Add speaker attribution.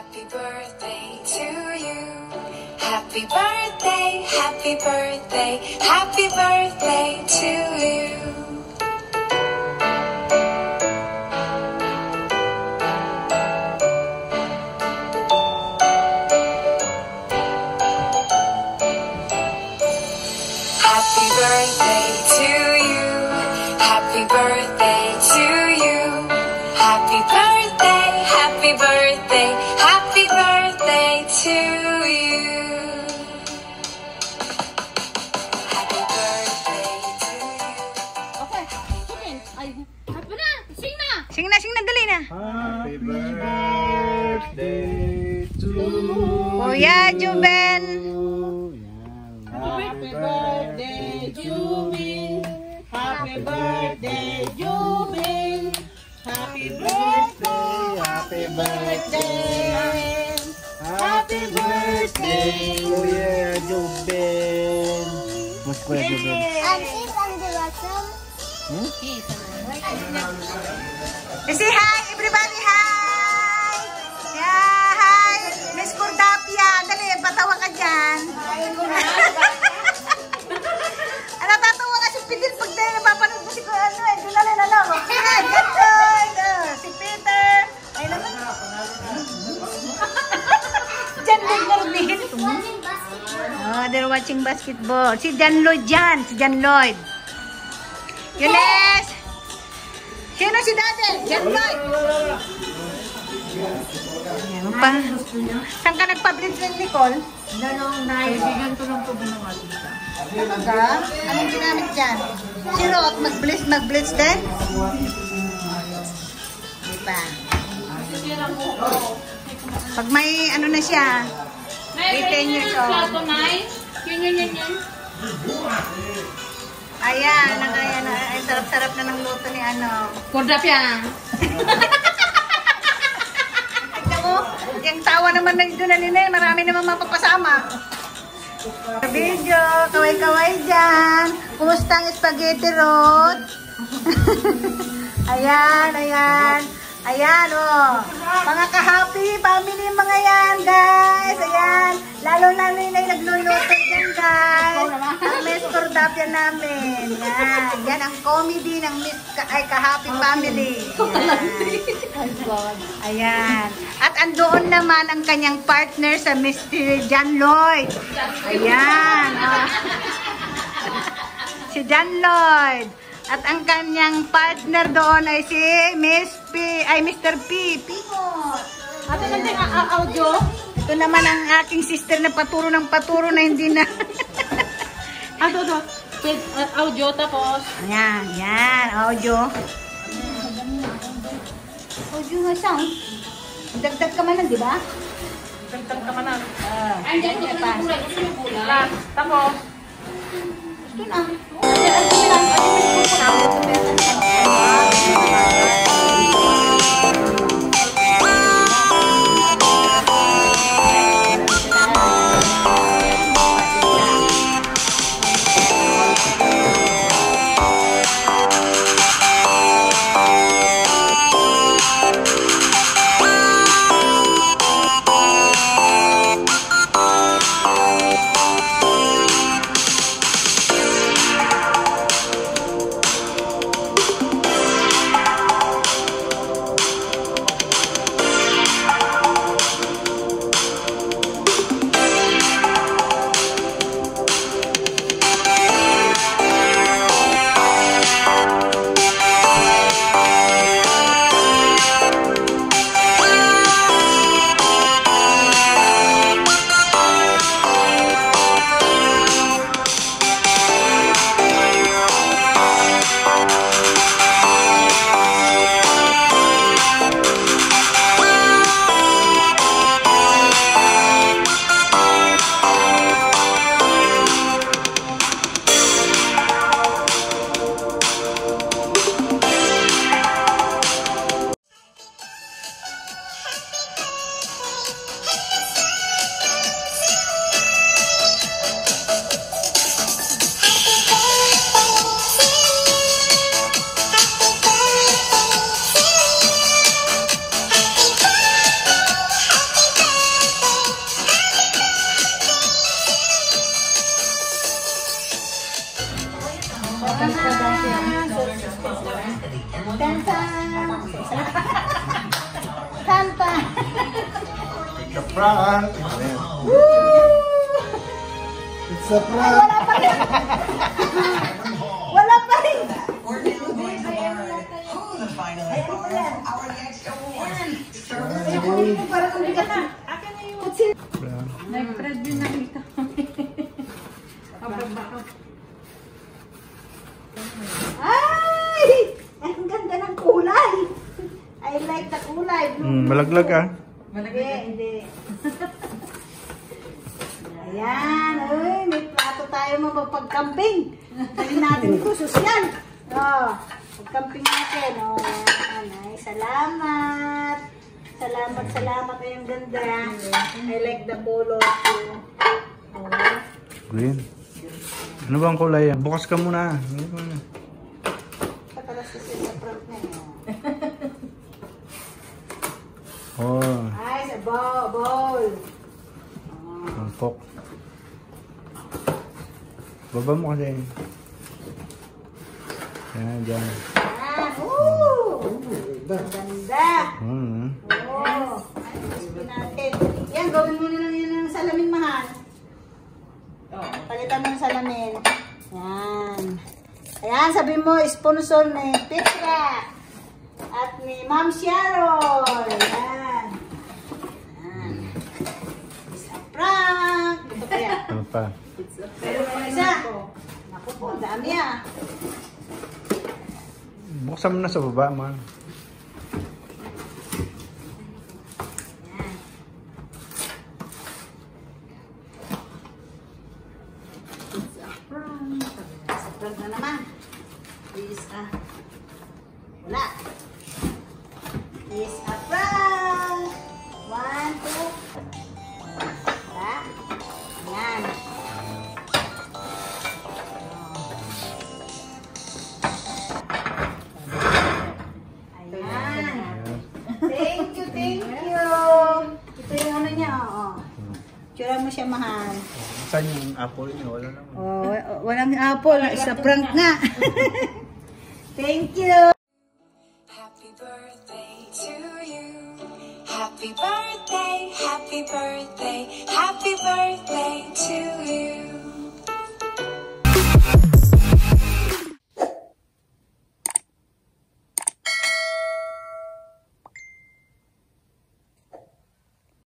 Speaker 1: Happy birthday to you. Happy birthday, happy birthday, happy birthday to you. Happy birthday to you. Happy birthday to you. Happy birthday, happy birthday, happy birthday to you. Happy birthday to you.
Speaker 2: Okay, ay, happy na, sing na.
Speaker 3: Sing na, dali na.
Speaker 4: Happy birthday to
Speaker 3: Kuya Juben.
Speaker 2: Happy birthday, Jubin. Happy birthday, Jubin. Happy birthday,
Speaker 4: Happy birthday.
Speaker 2: happy birthday.
Speaker 4: Kuya Juben. Mas Kuya Juben.
Speaker 3: Say hi, everybody, hi! Yeah, hi! Miss Cordapia, dali, patawa ka dyan. Ano, tatawa ka si Peter pag dahil napapanood mo si Dunalin, ano? Yan, ganun! Si Peter! Ay, naman. Jan Lloyd Garbihin. Oh, they're watching basketball. Si Jan Lloyd yan, si Jan Lloyd. Yunes! Sino si Dade? Jan Lloyd! Ayan, saan ka nagpa-blitz ng Nicole?
Speaker 2: Kaibigan ko lang po ginawa dito.
Speaker 3: Talaga? Anong ginamit dyan? Si Roth, mag-blitz din? Diba? Pag may ano na siya, 18 years old.
Speaker 2: Yan.
Speaker 3: Ayan, ay sarap-sarap na ng luto ni ano.
Speaker 2: Cordapia.
Speaker 3: Tignan mo, yung tawa naman na doon na nila, marami naman mapapasama. Video, kaway-kaway dyan. Kumusta ang spaghetti Roth? Ayan. Ayan, oh. Mga ka-happy family mga yan, guys. Ayan. Lalo-lalo yung nagluluto dyan, guys. Ang Miss Cordapia namin. Yan. Yan ang comedy ng Miss ka-happy family. Ayan. At andoon naman ang kanyang partner sa Mr. Jan Lloyd. Ayan. Oh. Si Jan Lloyd. At ang kanyang partner doon ay si Mr. P. Pimot.
Speaker 2: Ate, nandiyan ang audio.
Speaker 3: Ito naman ang aking sister na paturo ng paturo na hindi na.
Speaker 2: Ito. Audio tapos.
Speaker 3: Yan, audio. Audio nga sound. Dagdag ka man, di ba?
Speaker 2: Dagdag ka man.
Speaker 3: Andiyan pa.
Speaker 2: Tapos.
Speaker 3: Ito na.
Speaker 4: prank. It's a prank.
Speaker 3: Wala pa rin. Parang ang bigat na. Akin na yung
Speaker 2: Nag-spread din nakita kami.
Speaker 3: Ay! Ang ganda ng kulay. I like the kulay. Blue.
Speaker 4: Malaglag ah.
Speaker 3: Hindi. Ayan. Uy, may plato tayo mapapagcamping. Dali natin ito. Sosyal. Oh, pagcamping natin. Oh, ayan. Ay, salamat. Salamat. Ay, ang ganda. I like the color too. Oh.
Speaker 4: Green. Ano ba ang kulay yan? Bukas ka muna.
Speaker 3: Patalas kasi sa front na yun.
Speaker 4: Oh,
Speaker 3: Ay, sa bowl.
Speaker 4: mangkok. Baba mo kasi. Yan, dyan.
Speaker 3: Ayan. Ooh! Ang ganda. Oo. Ayusin natin. Yan, gawin mo na lang yan ng salamin, mahal. Palitan mo ng salamin. Yan. Ayan, sabi mo, sponsor ni Petra at ni Ma'am Sharon. Yan. Yan. It's a prank. Ito kaya.
Speaker 4: Ano pa?
Speaker 3: Pero may isa. Naku po, ang dami ah.
Speaker 4: Buksan mo na sa baba, man.
Speaker 3: Yan. Sa prank na naman. Is a... Wala. Is a prank. 1, 2. Wala. Yan. Ayan. Thank you. Ito yung ano niya, oo. Tsura mo siya, mahal.
Speaker 4: Saan yung apple niya? Wala naman.
Speaker 3: Oh, walang apple. Isa prank nga. Thank you.
Speaker 1: Happy birthday to you. Happy birthday, happy birthday, happy birthday to you.